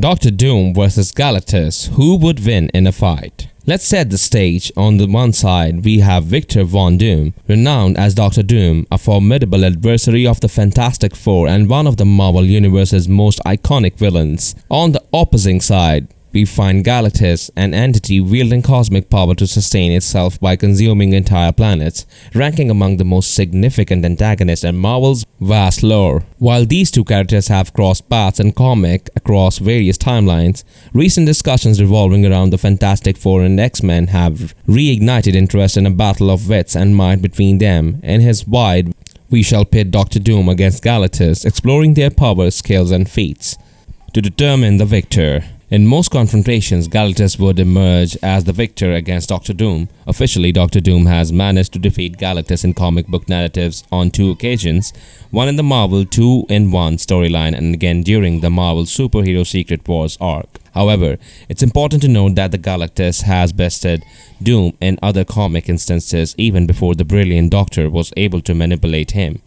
Dr. Doom vs. Galactus, who would win in a fight? Let's set the stage. On the one side, we have Victor Von Doom, renowned as Dr. Doom, a formidable adversary of the Fantastic Four and one of the Marvel Universe's most iconic villains. On the opposing side, we find Galactus, an entity wielding cosmic power to sustain itself by consuming entire planets, ranking among the most significant antagonists in Marvel's vast lore. While these two characters have crossed paths in comic across various timelines, recent discussions revolving around the Fantastic Four and X-Men have reignited interest in a battle of wits and might between them. In his wide, we shall pit Dr. Doom against Galactus, exploring their powers, skills and feats to determine the victor. In most confrontations, Galactus would emerge as the victor against Dr. Doom. Officially, Dr. Doom has managed to defeat Galactus in comic book narratives on 2 occasions, one in the Marvel 2-in-1 storyline and again during the Marvel Superhero Secret Wars arc. However, it's important to note that the Galactus has bested Doom in other comic instances even before the brilliant Doctor was able to manipulate him.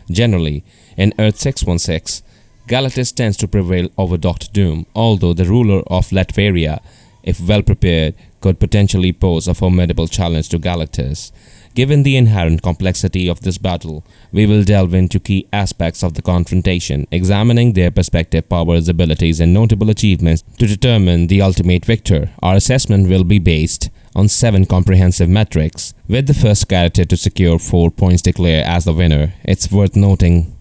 Generally, in Earth 616, Galactus tends to prevail over Dr. Doom, although the ruler of Latveria, if well prepared, could potentially pose a formidable challenge to Galactus. Given the inherent complexity of this battle, we will delve into key aspects of the confrontation, examining their respective powers, abilities, and notable achievements to determine the ultimate victor. Our assessment will be based on 7 comprehensive metrics, with the first character to secure 4 points declared as the winner. It's worth noting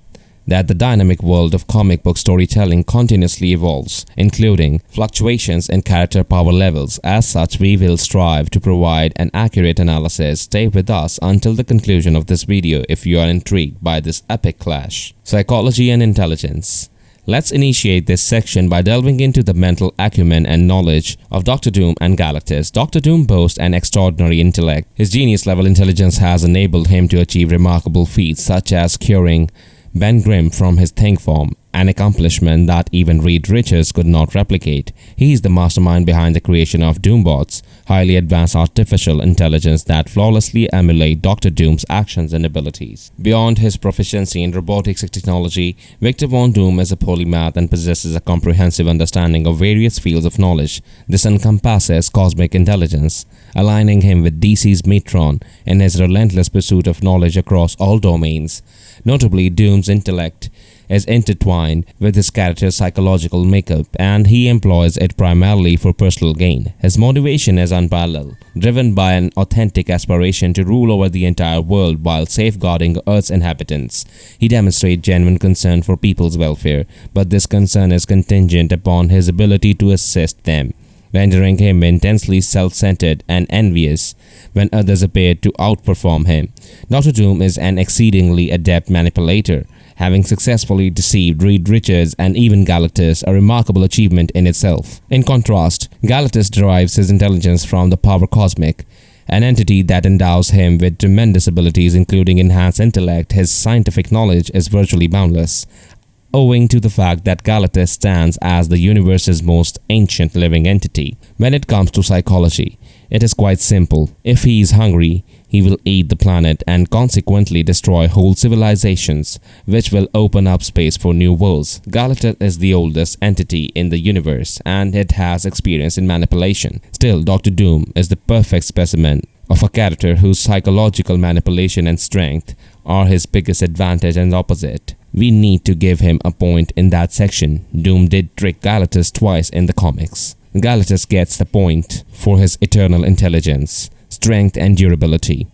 that the dynamic world of comic book storytelling continuously evolves, including fluctuations in character power levels. As such, we will strive to provide an accurate analysis. Stay with us until the conclusion of this video if you are intrigued by this epic clash. Psychology and intelligence. Let's initiate this section by delving into the mental acumen and knowledge of Dr. Doom and Galactus. Dr. Doom boasts an extraordinary intellect. His genius-level intelligence has enabled him to achieve remarkable feats such as curing Ben Grimm from his think form, an accomplishment that even Reed Richards could not replicate. He is the mastermind behind the creation of Doombots, highly advanced artificial intelligence that flawlessly emulate Dr. Doom's actions and abilities. Beyond his proficiency in robotics and technology, Victor Von Doom is a polymath and possesses a comprehensive understanding of various fields of knowledge. This encompasses cosmic intelligence, aligning him with DC's Metron in his relentless pursuit of knowledge across all domains. Notably, Doom's intellect is intertwined with his character's psychological makeup, and he employs it primarily for personal gain. His motivation is unparalleled, driven by an authentic aspiration to rule over the entire world while safeguarding Earth's inhabitants. He demonstrates genuine concern for people's welfare, but this concern is contingent upon his ability to assist them, rendering him intensely self-centered and envious when others appear to outperform him. Dr. Doom is an exceedingly adept manipulator, having successfully deceived Reed Richards and even Galactus, a remarkable achievement in itself. In contrast, Galactus derives his intelligence from the power cosmic, an entity that endows him with tremendous abilities including enhanced intellect. His scientific knowledge is virtually boundless, owing to the fact that Galactus stands as the universe's most ancient living entity. When it comes to psychology, it is quite simple. If he is hungry, he will eat the planet and consequently destroy whole civilizations, which will open up space for new worlds. Galactus is the oldest entity in the universe, and it has experience in manipulation. Still, Dr. Doom is the perfect specimen of a character whose psychological manipulation and strength are his biggest advantage and opposite. We need to give him a point in that section. Doom did trick Galactus twice in the comics. Galactus gets the point for his eternal intelligence, strength and durability.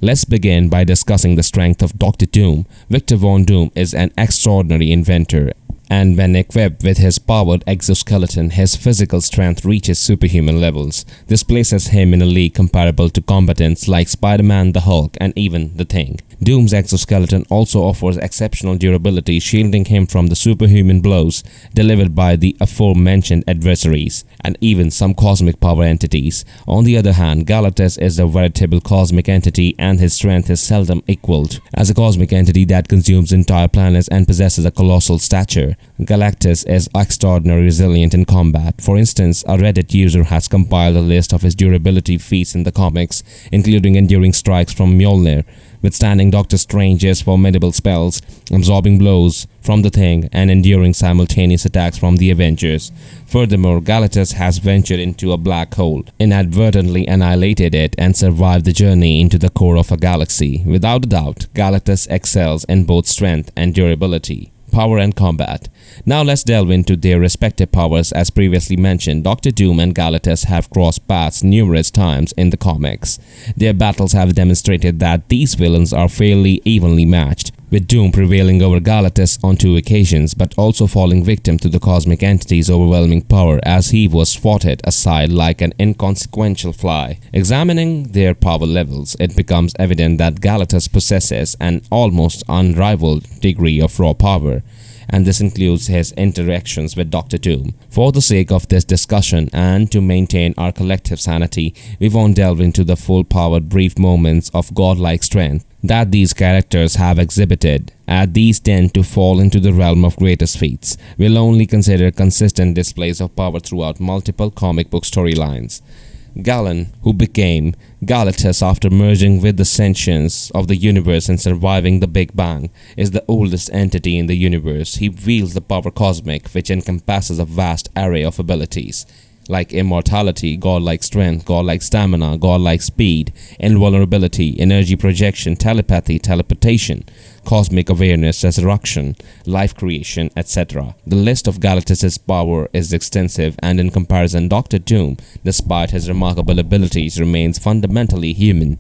Let's begin by discussing the strength of Dr. Doom. Victor Von Doom is an extraordinary inventor, and when equipped with his powered exoskeleton, his physical strength reaches superhuman levels. This places him in a league comparable to combatants like Spider-Man, the Hulk, and even the Thing. Doom's exoskeleton also offers exceptional durability, shielding him from the superhuman blows delivered by the aforementioned adversaries and even some cosmic power entities. On the other hand, Galactus is a veritable cosmic entity, and his strength is seldom equaled. As a cosmic entity that consumes entire planets and possesses a colossal stature, Galactus is extraordinarily resilient in combat. For instance, a Reddit user has compiled a list of his durability feats in the comics, including enduring strikes from Mjolnir, withstanding Doctor Strange's formidable spells, absorbing blows from the Thing, and enduring simultaneous attacks from the Avengers. Furthermore, Galactus has ventured into a black hole, inadvertently annihilated it, and survived the journey into the core of a galaxy. Without a doubt, Galactus excels in both strength and durability, power and combat. Now let's delve into their respective powers. As previously mentioned, Doctor Doom and Galactus have crossed paths numerous times in the comics. Their battles have demonstrated that these villains are fairly evenly matched, with Doom prevailing over Galactus on 2 occasions, but also falling victim to the cosmic entity's overwhelming power as he was swatted aside like an inconsequential fly. Examining their power levels, it becomes evident that Galactus possesses an almost unrivaled degree of raw power, and this includes his interactions with Doctor Doom. For the sake of this discussion and to maintain our collective sanity, we won't delve into the full-powered brief moments of godlike strength that these characters have exhibited, as these tend to fall into the realm of greatest feats. We'll only consider consistent displays of power throughout multiple comic book storylines. Gallen, who became Galactus after merging with the sentience of the universe and surviving the Big Bang, is the oldest entity in the universe. He wields the power cosmic, which encompasses a vast array of abilities, like immortality, godlike strength, godlike stamina, godlike speed, invulnerability, energy projection, telepathy, teleportation, cosmic awareness, resurrection, life creation, etc. The list of Galactus's power is extensive, and in comparison, Doctor Doom, despite his remarkable abilities, remains fundamentally human.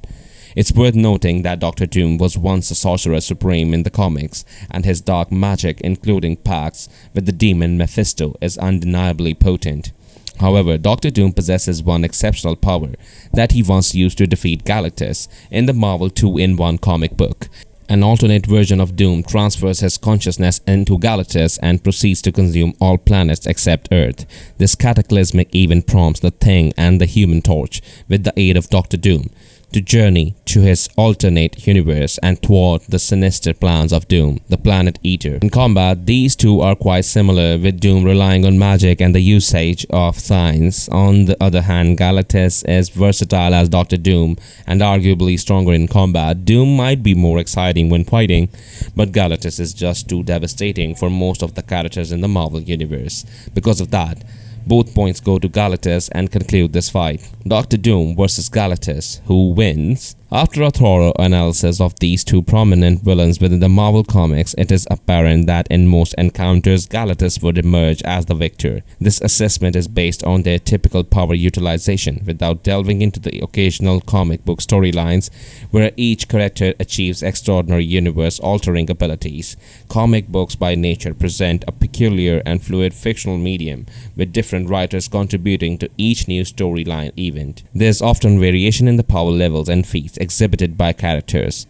It's worth noting that Doctor Doom was once a sorcerer supreme in the comics, and his dark magic, including pacts with the demon Mephisto, is undeniably potent. However, Doctor Doom possesses one exceptional power that he once used to defeat Galactus in the Marvel 2-in-1 comic book. An alternate version of Doom transfers his consciousness into Galactus and proceeds to consume all planets except Earth. This cataclysmic event prompts the Thing and the Human Torch, with the aid of Doctor Doom, to journey to his alternate universe and thwart the sinister plans of Doom, the Planet Eater. In combat, these two are quite similar, with Doom relying on magic and the usage of science. On the other hand, Galactus is versatile as Doctor Doom and arguably stronger in combat. Doom might be more exciting when fighting, but Galactus is just too devastating for most of the characters in the Marvel Universe. Because of that, both points go to Galactus and conclude this fight. Doctor Doom versus Galactus. Who wins? After a thorough analysis of these two prominent villains within the Marvel Comics, it is apparent that in most encounters, Galactus would emerge as the victor. This assessment is based on their typical power utilization, without delving into the occasional comic book storylines where each character achieves extraordinary universe-altering abilities. Comic books by nature present a peculiar and fluid fictional medium, with different writers contributing to each new storyline event. There's often variation in the power levels and feats exhibited by characters.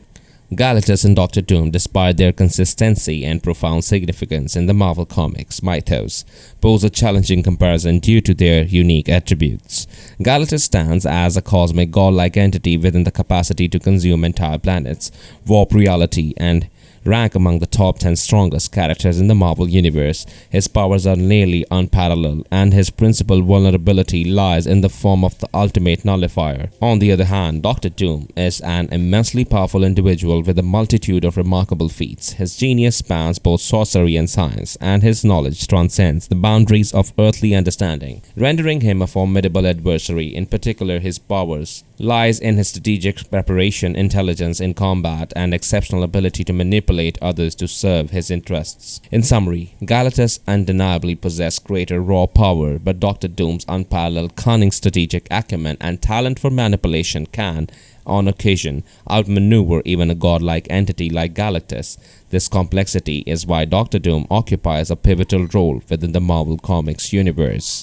Galactus and Doctor Doom, despite their consistency and profound significance in the Marvel Comics mythos, pose a challenging comparison due to their unique attributes. Galactus stands as a cosmic godlike entity within the capacity to consume entire planets, warp reality, and rank among the top 10 strongest characters in the Marvel Universe. His powers are nearly unparalleled, and his principal vulnerability lies in the form of the ultimate nullifier. On the other hand, Doctor Doom is an immensely powerful individual with a multitude of remarkable feats. His genius spans both sorcery and science, and his knowledge transcends the boundaries of earthly understanding, rendering him a formidable adversary. In particular, his powers lies in his strategic preparation, intelligence in combat, and exceptional ability to manipulate others to serve his interests. In summary, Galactus undeniably possessed greater raw power, but Doctor Doom's unparalleled cunning, strategic acumen, and talent for manipulation can, on occasion, outmaneuver even a godlike entity like Galactus. This complexity is why Doctor Doom occupies a pivotal role within the Marvel Comics universe.